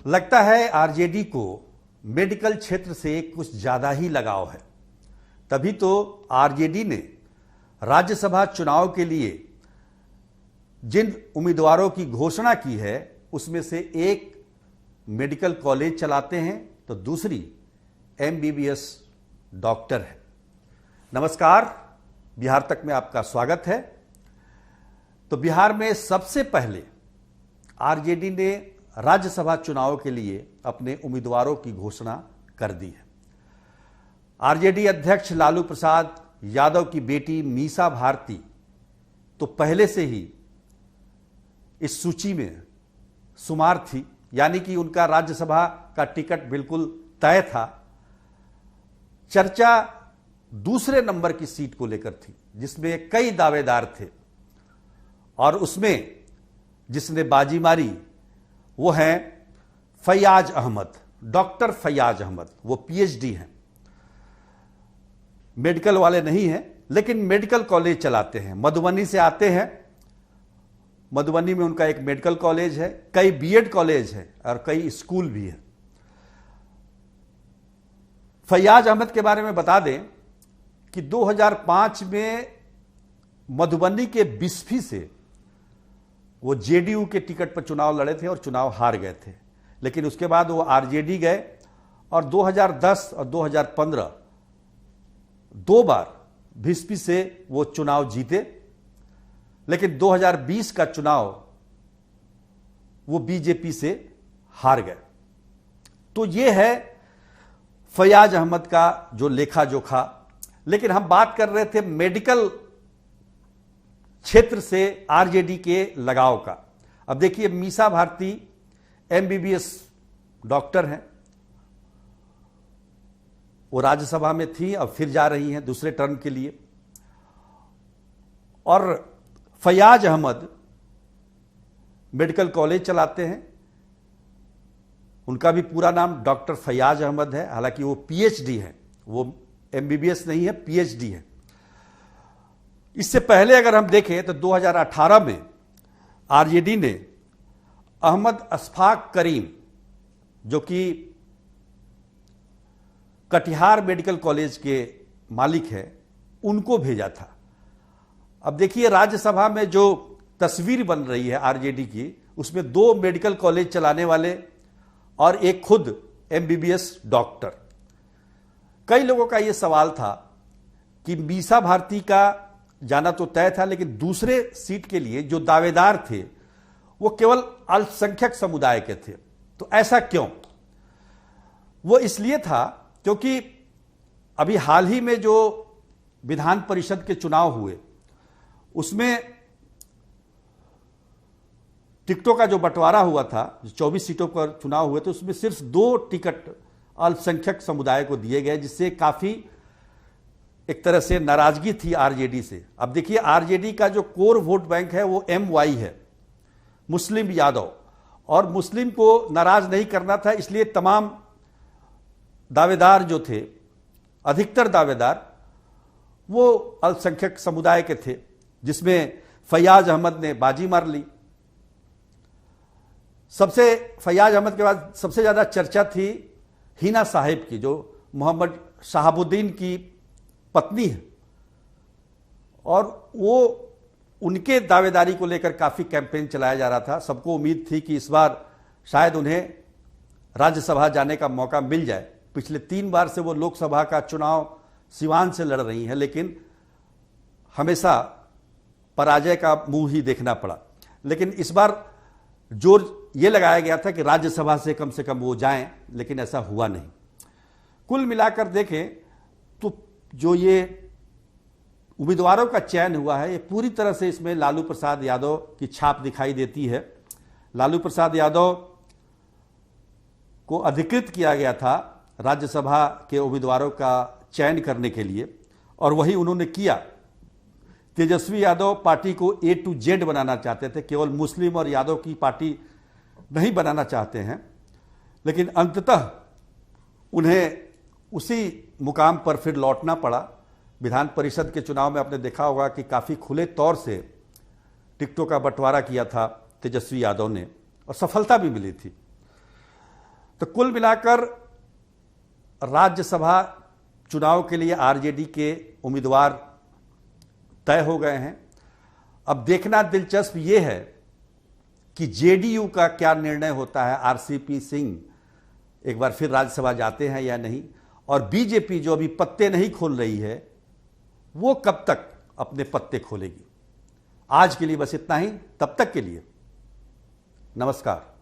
लगता है आरजेडी को मेडिकल क्षेत्र से कुछ ज्यादा ही लगाव है। तभी तो आरजेडी ने राज्यसभा चुनाव के लिए जिन उम्मीदवारों की घोषणा की है उसमें से एक मेडिकल कॉलेज चलाते हैं तो दूसरी एमबीबीएस डॉक्टर है। नमस्कार, बिहार तक में आपका स्वागत है। तो बिहार में सबसे पहले आरजेडी ने राज्यसभा चुनाव के लिए अपने उम्मीदवारों की घोषणा कर दी है। आरजेडी अध्यक्ष लालू प्रसाद यादव की बेटी मीसा भारती तो पहले से ही इस सूची में शुमार थी, यानी कि उनका राज्यसभा का टिकट बिल्कुल तय था। चर्चा दूसरे नंबर की सीट को लेकर थी जिसमें कई दावेदार थे और उसमें जिसने बाजी मारी वो हैं फैयाज अहमद, डॉक्टर फैयाज अहमद। वो पीएचडी हैं, मेडिकल वाले नहीं हैं लेकिन मेडिकल कॉलेज चलाते हैं। मधुबनी से आते हैं। मधुबनी में उनका एक मेडिकल कॉलेज है, कई बीएड कॉलेज है और कई स्कूल भी है। फैयाज अहमद के बारे में बता दें कि 2005 में मधुबनी के बिस्फी से वो जेडीयू के टिकट पर चुनाव लड़े थे और चुनाव हार गए थे, लेकिन उसके बाद वो आरजेडी गए और 2010 और 2015 दो बार बिस्फी से वो चुनाव जीते, लेकिन 2020 का चुनाव वो बीजेपी से हार गए। तो ये है फैयाज अहमद का जो लेखा जोखा। लेकिन हम बात कर रहे थे मेडिकल क्षेत्र से आरजेडी के लगाव का। अब देखिए, मीसा भारती एमबीबीएस डॉक्टर हैं, वो राज्यसभा में थी और फिर जा रही हैं दूसरे टर्म के लिए। और फैयाज अहमद मेडिकल कॉलेज चलाते हैं। उनका भी पूरा नाम डॉक्टर फैयाज अहमद है, हालांकि वो पीएचडी है, वो एमबीबीएस नहीं है, पीएचडी है। इससे पहले अगर हम देखें तो 2018 में आरजेडी ने अहमद अशफाक करीम, जो कि कटिहार मेडिकल कॉलेज के मालिक हैं, उनको भेजा था। अब देखिए, राज्यसभा में जो तस्वीर बन रही है आरजेडी की, उसमें दो मेडिकल कॉलेज चलाने वाले और एक खुद एमबीबीएस डॉक्टर। कई लोगों का यह सवाल था कि मीसा भारती का जाना तो तय था, लेकिन दूसरे सीट के लिए जो दावेदार थे वो केवल अल्पसंख्यक समुदाय के थे। तो ऐसा क्यों? वो इसलिए था क्योंकि अभी हाल ही में जो विधान परिषद के चुनाव हुए उसमें टिकटों का जो बंटवारा हुआ था, 24 सीटों पर चुनाव हुए थे, उसमें सिर्फ 2 टिकट अल्पसंख्यक समुदाय को दिए गए, जिससे काफी एक तरह से नाराजगी थी आरजेडी से। अब देखिए, आरजेडी का जो कोर वोट बैंक है वो एमवाई है, मुस्लिम यादव, और मुस्लिम को नाराज नहीं करना था, इसलिए तमाम दावेदार जो थे, अधिकतर दावेदार वो अल्पसंख्यक समुदाय के थे, जिसमें फैयाज अहमद ने बाजी मार ली। फैयाज अहमद के बाद सबसे ज्यादा चर्चा थी हिना साहिब की, जो मोहम्मद शहाबुद्दीन की पत्नी है, और वो उनके दावेदारी को लेकर काफी कैंपेन चलाया जा रहा था। सबको उम्मीद थी कि इस बार शायद उन्हें राज्यसभा जाने का मौका मिल जाए। पिछले 3 बार से वो लोकसभा का चुनाव सिवान से लड़ रही हैं, लेकिन हमेशा पराजय का मुंह ही देखना पड़ा। लेकिन इस बार जोर ये लगाया गया था कि राज्यसभा से कम वो जाएं, लेकिन ऐसा हुआ नहीं। कुल मिलाकर देखें तो जो ये उम्मीदवारों का चयन हुआ है, ये पूरी तरह से इसमें लालू प्रसाद यादव की छाप दिखाई देती है। लालू प्रसाद यादव को अधिकृत किया गया था राज्यसभा के उम्मीदवारों का चयन करने के लिए, और वही उन्होंने किया। तेजस्वी यादव पार्टी को A to Z बनाना चाहते थे, केवल मुस्लिम और यादव की पार्टी नहीं बनाना चाहते हैं, लेकिन अंततः उन्हें उसी मुकाम पर फिर लौटना पड़ा। विधान परिषद के चुनाव में आपने देखा होगा कि काफ़ी खुले तौर से टिकटों का बंटवारा किया था तेजस्वी यादव ने, और सफलता भी मिली थी। तो कुल मिलाकर राज्यसभा चुनाव के लिए आरजेडी के उम्मीदवार तय हो गए हैं। अब देखना दिलचस्प यह है कि जेडीयू का क्या निर्णय होता है। आरसीपी सिंह एक बार फिर राज्यसभा जाते हैं या नहीं, और बीजेपी जो अभी पत्ते नहीं खोल रही है वो कब तक अपने पत्ते खोलेगी। आज के लिए बस इतना ही, तब तक के लिए नमस्कार।